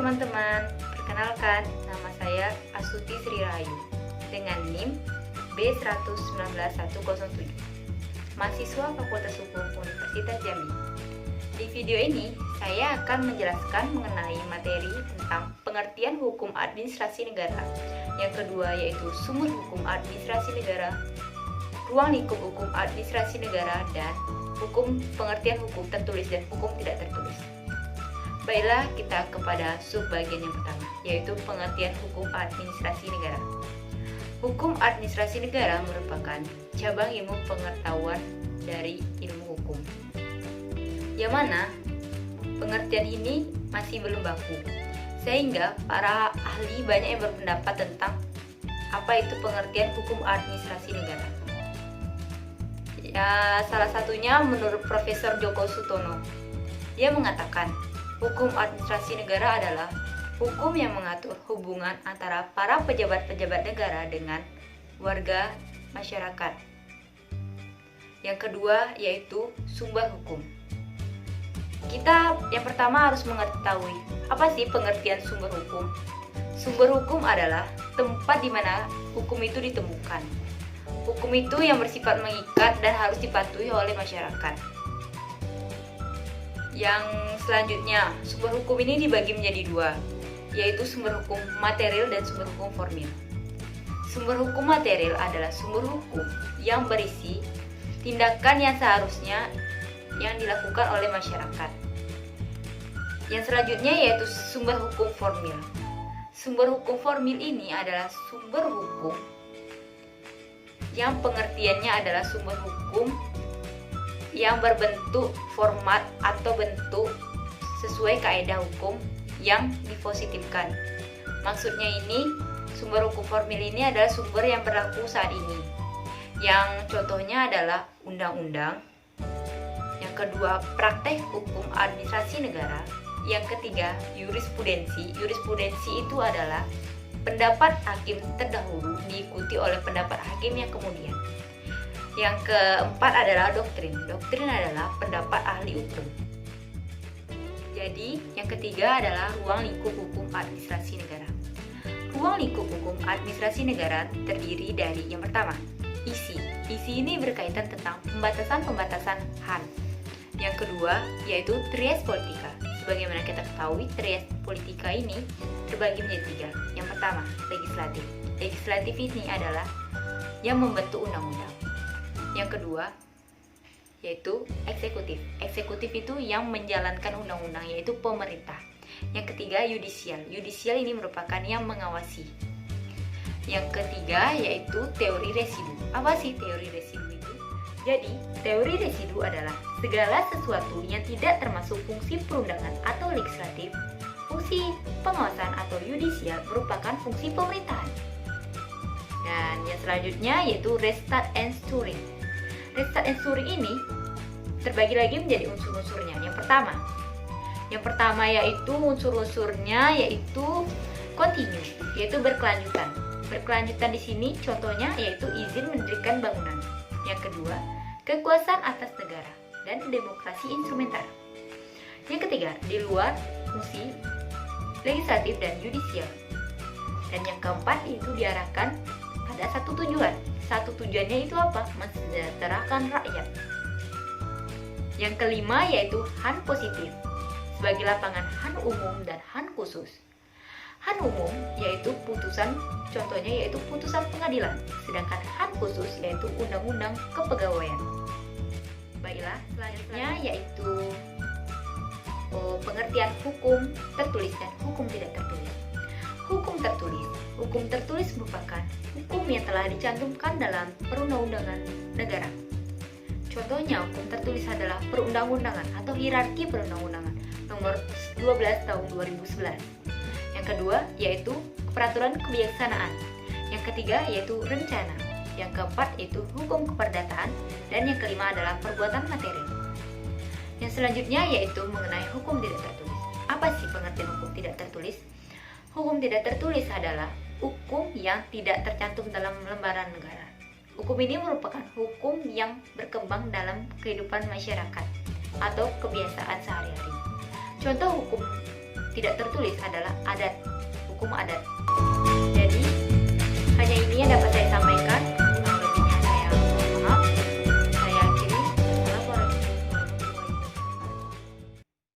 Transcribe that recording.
teman-teman, perkenalkan nama saya Astuti Sri Rahayu dengan NIM B119107, mahasiswa Fakultas Hukum Universitas Jambi. Di video ini, saya akan menjelaskan mengenai materi tentang pengertian hukum administrasi negara. Yang kedua yaitu sumber hukum administrasi negara, ruang lingkup hukum administrasi negara, dan pengertian hukum tertulis dan hukum tidak tertulis. Baiklah, kita kepada subbagian yang pertama, yaitu pengertian hukum administrasi negara. Hukum administrasi negara merupakan cabang ilmu pengetahuan dari ilmu hukum, yang mana pengertian ini masih belum baku, sehingga para ahli banyak yang berpendapat tentang apa itu pengertian hukum administrasi negara. Ya, salah satunya menurut Profesor Djoko Sutono. Dia mengatakan, hukum administrasi negara adalah hukum yang mengatur hubungan antara para pejabat-pejabat negara dengan warga masyarakat. Yang kedua yaitu sumber hukum. Kita yang pertama harus mengetahui apa sih pengertian sumber hukum. Sumber hukum adalah tempat di mana hukum itu ditemukan. Hukum itu yang bersifat mengikat dan harus dipatuhi oleh masyarakat. Yang selanjutnya, sumber hukum ini dibagi menjadi dua, yaitu sumber hukum material dan sumber hukum formil. Sumber hukum material adalah sumber hukum yang berisi tindakan yang seharusnya yang dilakukan oleh masyarakat. Yang selanjutnya yaitu sumber hukum formil. Sumber hukum formil ini adalah sumber hukum yang pengertiannya adalah sumber hukum yang berbentuk format atau bentuk sesuai kaidah hukum yang dipositifkan. Maksudnya ini, sumber hukum formil ini adalah sumber yang berlaku saat ini. Yang contohnya adalah undang-undang. Yang kedua, praktek hukum administrasi negara. Yang ketiga, jurisprudensi. Jurisprudensi itu adalah pendapat hakim terdahulu diikuti oleh pendapat hakim yang kemudian. Yang keempat adalah doktrin. Doktrin adalah pendapat ahli hukum. Jadi, yang ketiga adalah ruang lingkup hukum administrasi negara. Ruang lingkup hukum administrasi negara terdiri dari yang pertama, isi. Isi ini berkaitan tentang pembatasan-pembatasan HAN. Yang kedua, yaitu trias politika. Sebagaimana kita ketahui, trias politika ini terbagi menjadi tiga. Yang pertama, legislatif. Legislatif ini adalah yang membentuk undang-undang. Yang kedua yaitu eksekutif. Eksekutif itu yang menjalankan undang-undang, yaitu pemerintah. Yang ketiga yudisial. Yudisial ini merupakan yang mengawasi. Yang ketiga yaitu teori residu. Apa sih teori residu itu? Jadi, teori residu adalah segala sesuatu yang tidak termasuk fungsi perundangan atau legislatif, fungsi pengawasan atau yudisial merupakan fungsi pemerintahan. Dan yang selanjutnya yaitu restart and storing. Restart and storing ini terbagi lagi menjadi unsur-unsurnya. Yang pertama yaitu unsur-unsurnya yaitu continue, yaitu berkelanjutan. Berkelanjutan di sini contohnya yaitu izin mendirikan bangunan. Yang kedua, kekuasaan atas negara dan demokrasi instrumenter. Yang ketiga, di luar fungsi legislatif dan yudisial. Dan yang keempat itu diarahkan pada satu tujuan. Satu tujuannya itu apa? Mensejahterakan rakyat. Yang kelima yaitu HAN positif, sebagai lapangan HAN umum dan HAN khusus. HAN umum yaitu putusan, contohnya yaitu putusan pengadilan, sedangkan HAN khusus yaitu undang-undang kepegawaian. Baiklah, selanjutnya yaitu pengertian hukum tertulis dan hukum tidak tertulis. Hukum tertulis. Hukum tertulis merupakan hukum yang telah dicantumkan dalam perundang-undangan negara. Contohnya, hukum tertulis adalah perundang-undangan atau hierarki perundang-undangan nomor 12 tahun 2011. Yang kedua yaitu peraturan kebijaksanaan. Yang ketiga yaitu rencana. Yang keempat yaitu hukum keperdataan. Dan yang kelima adalah perbuatan material. Yang selanjutnya yaitu mengenai hukum tidak tertulis. Apa sih pengertian hukum tidak tertulis? Hukum tidak tertulis adalah hukum yang tidak tercantum dalam lembaran negara. Hukum ini merupakan hukum yang berkembang dalam kehidupan masyarakat atau kebiasaan sehari-hari. Contoh hukum tidak tertulis adalah adat, hukum adat.